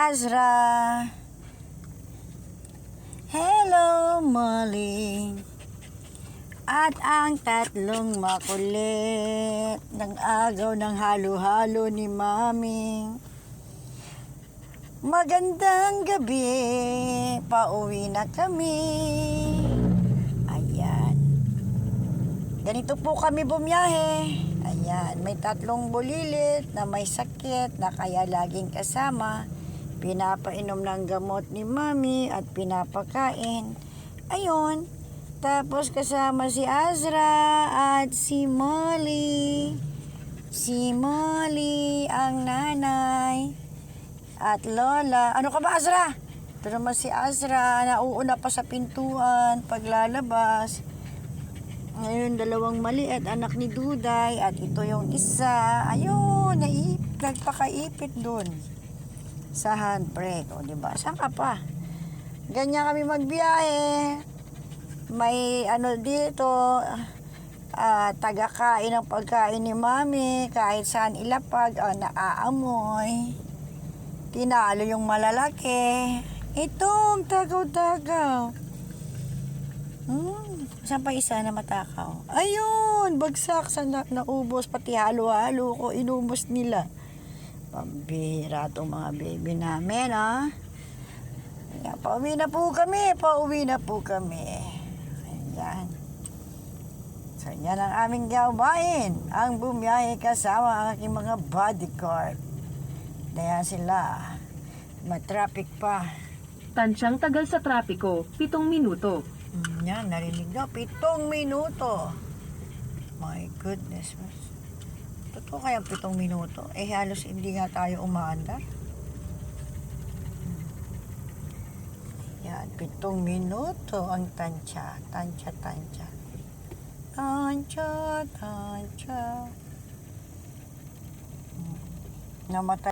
Azra. Hello, Molly. At ang tatlong makulit ng agaw ng halo-halo ni Mami. Magandang gabi, pauwi na kami. Ayan. Ganito po kami bumiyahe. Ayan, may tatlong bulilit na may sakit na kaya laging kasama. Pinapainom ng gamot ni Mami at pinapakain. Ayun, tapos kasama si Azra at si Molly. Si Molly ang nanay at lola. Ano ka ba, Azra? Ito naman si Azra, nauuna pa sa pintuan paglalabas. Ngayon, dalawang maliit, anak ni Duday. At ito yung isa. Ayun, nagpakaipit dun sa handbrake. O, diba? Saan ka pa? Ganyan kami magbiyahe. May ano dito, tagakain ng pagkain ni Mami. Kahit saan ilapag, naaamoy. Tinalo yung malalaki. Itong tagaw-tagaw. Saan pa isa na matakaw? Ayun, bagsak sa naubos, pati halo-halo ko, inubos nila. Pambira itong mga baby namin, ha? Ayan, pauwi na po kami. Ayan. So, yan ang aming gawain. Ang bumiyahe kasama ang aking mga bodyguard. Ayan sila. Matraffic pa. Tansyang tagal sa trapiko, 7 minuto. Yan, narinig nyo, 7 minuto. My goodness. Totoo kaya 7 minuto? Halos hindi nga tayo umaandar. Yan, 7 minuto ang tansya. Tansya. Namatay.